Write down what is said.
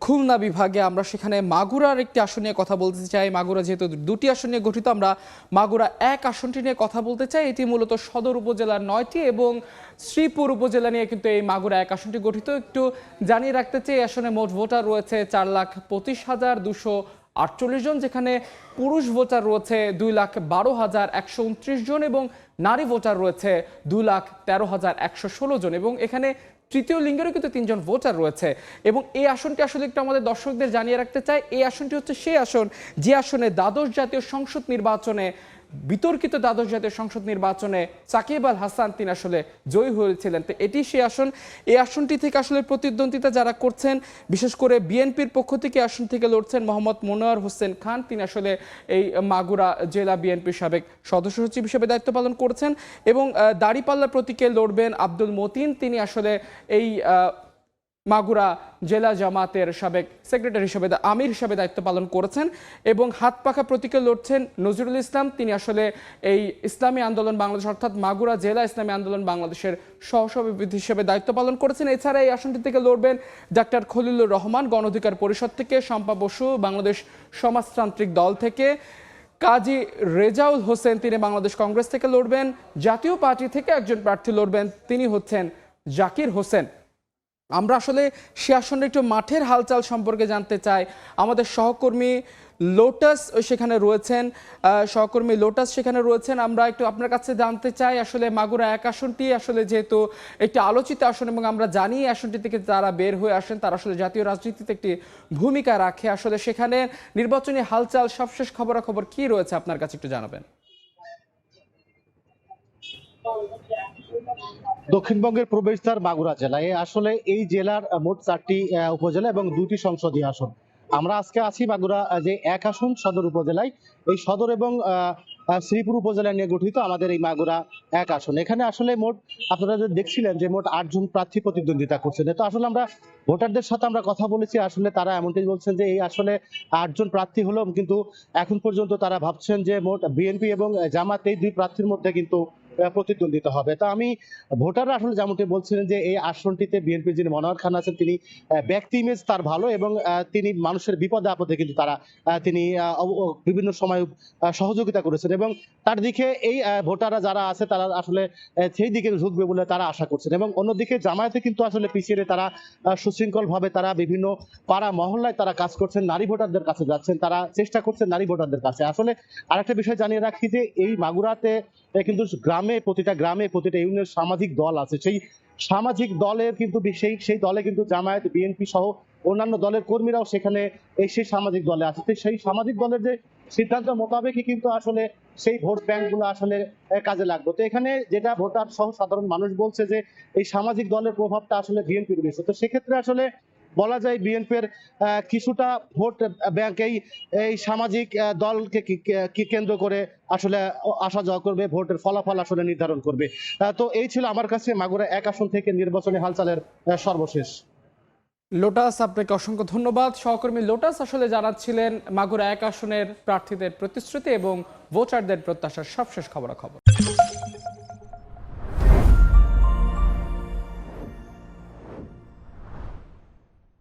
খুলনা বিভাগে আমরা সেখানে মাগুরার একটি আসন নিয়ে কথা বলতে চাই। মাগুরা যেহেতু দুটি আসন নিয়ে গঠিত, আমরা মাগুরা এক আসনটি নিয়ে কথা বলতে চাই। এটি মূলত সদর উপজেলার 9টি এবং শ্রীপুর উপজেলা নিয়ে কিন্তু এই মাগুরা এক আসনটি গঠিত। একটু জানিয়ে রাখতে চাই, এই আসনে মোট ভোটার রয়েছে 4,25,248 জন, যেখানে পুরুষ ভোটার রয়েছে 2,12,129 জন এবং নারী ভোটার রয়েছে 2,13,116 জন এবং এখানে তৃতীয় লিঙ্গেরও কিন্তু 3 জন ভোটার রয়েছে। এবং এই আসনটি আসলে একটু আমাদের দর্শকদের জানিয়ে রাখতে চাই, এই আসনটি হচ্ছে সেই আসন যে আসনে দ্বাদশ জাতীয় সংসদ নির্বাচনে বিতর্কিত দ্বাদশ জাতীয় সংসদ নির্বাচনে সাকিব আল হাসান তিনি আসলে জয়ী হয়েছিলেন। তো এটি সেই আসন। এই আসনটি থেকে আসলে প্রতিদ্বন্দ্বিতা যারা করছেন, বিশেষ করে বিএনপির পক্ষ থেকে আসন থেকে লড়ছেন মোহাম্মদ মনোয়ার হোসেন খান। তিনি আসলে এই মাগুরা জেলা বিএনপির সাবেক সদস্য সচিব হিসেবে দায়িত্ব পালন করছেন এবং দাঁড়িপাল্লা প্রতীকে লড়বেন আব্দুল মতিন। তিনি আসলে এই মাগুরা জেলা জামাতের সাবেক সেক্রেটারি হিসেবে আমির হিসেবে দায়িত্ব পালন করেছেন এবং হাত পাখা প্রতীকে লড়ছেন নজরুল ইসলাম। তিনি আসলে এই ইসলামী আন্দোলন বাংলাদেশ অর্থাৎ মাগুরা জেলা ইসলামী আন্দোলন বাংলাদেশের সহসভাপতি হিসেবে দায়িত্ব পালন করেছেন। এছাড়া এই আসনটি থেকে লড়বেন ডাক্তার খলিলুর রহমান গণ অধিকার পরিষদ থেকে, শম্পা বসু বাংলাদেশ সমাজতান্ত্রিক দল থেকে, কাজী রেজাউল হোসেন তিনি বাংলাদেশ কংগ্রেস থেকে লড়বেন, জাতীয় পার্টি থেকে একজন প্রার্থী লড়বেন, তিনি হচ্ছেন জাকির হোসেন। আমরা আসলে সে আসনে একটু মাঠের হালচাল সম্পর্কে জানতে চাই। আমাদের সহকর্মী লোটাস সেখানে রয়েছেন, আমরা একটু আপনার কাছে জানতে চাই আসলে মাগুরা এক আসনটি আসলে যেহেতু একটি আলোচিত আসন এবং আমরা জানি আসনটি থেকে যারা বের হয়ে আসেন তারা আসলে জাতীয় রাজনীতিতে একটি ভূমিকা রাখে, আসলে সেখানে নির্বাচনী হালচাল সবশেষ খবরাখবর কি রয়েছে আপনার কাছে একটু জানাবেন। দক্ষিণবঙ্গের প্রবেশদ্বার মাগুরা জেলায় আসলে এই জেলার মোট 4টি উপজেলা এবং 2টি সংসদীয় আসন। আমরা আজকে আছি মাগুরা যে এক আসন সদর উপজেলায়। এই সদর এবং শ্রীপুর উপজেলা নিয়ে গঠিত আমাদের এই মাগুরা এক আসন। এখানে আসলে মোট আপনারা যে দেখছিলেন যে মোট 8 জন প্রার্থী প্রতিদ্বন্দ্বিতা করছেন। তো আসলে আমরা ভোটারদের সাথে আমরা কথা বলেছি, আসলে তারা এমনটাই বলছেন যে এই আসলে 8 জন প্রার্থী হলো, কিন্তু এখন পর্যন্ত তারা ভাবছেন যে মোট বিএনপি এবং জামাত এই দুই প্রার্থীর মধ্যে কিন্তু প্রতিদ্বন্দ্বিতা হবে। তা আমি ভোটাররা আসলে যেমনটি বলছিলেন যে এই আসনটিতে বিএনপির যিনি মনোয়ার খান আছেন তিনি ব্যক্তি ইমেজ তার ভালো এবং তিনি মানুষের বিপদে আপদে কিন্তু তিনি বিভিন্ন সময় সহযোগিতা করেছেন এবং তার দিকে এই ভোটাররা যারা আছে তারা আসলে সেই দিকে ঝুঁকবে বলে তারা আশা করছেন। এবং অন্যদিকে জামায়াতে কিন্তু আসলে পিছিয়ে তারা সুশৃঙ্খল ভাবে তারা বিভিন্ন পাড়া মহল্লায় তারা কাজ করছেন, নারী ভোটারদের কাছে যাচ্ছেন, তারা চেষ্টা করছেন নারী ভোটারদের কাছে। আসলে আরেকটা বিষয় জানিয়ে রাখি যে এই মাগুরাতে কিন্তু প্রতিটা গ্রামে প্রতিটা ইউনিয়নের সামাজিক দল আছে। সেই সামাজিক দলের কিন্তু সেই দলে কিন্তু জামায়াত বিএনপি সহ অন্যান্য দলের কর্মীরাও সেখানে সেই সামাজিক দলে আছে। সেই সামাজিক দলের যে সিদ্ধান্ত মোতাবেকই কিন্তু আসলে সেই ভোট ব্যাংক গুলো আসলে কাজে লাগবে। তো এখানে যেটা ভোটার সহ সাধারণ মানুষ বলছে যে এই সামাজিক দলের প্রভাবটা আসলে বিএনপির বেশি। তো সেক্ষেত্রে আসলে বলা যায় বিএনপির কিছুটা ভোট ব্যাংক এই সামাজিক দলকে কেন্দ্র করে আসলে আসা যাওয়া করবে, ভোটের ফলাফল আসলে নির্ধারণ করবে। তো এই ছিল আমার কাছে মাগুরা এক আসন থেকে নির্বাচনী হালচালের সর্বশেষ। লোটাস, আপনাকে অসংখ্য ধন্যবাদ। সহকর্মী লোটাস আসলে জানাচ্ছিলেন মাগুরা এক আসনের প্রার্থীদের প্রতিশ্রুতি এবং ভোটারদের প্রত্যাশার সবশেষ খবরাখবর।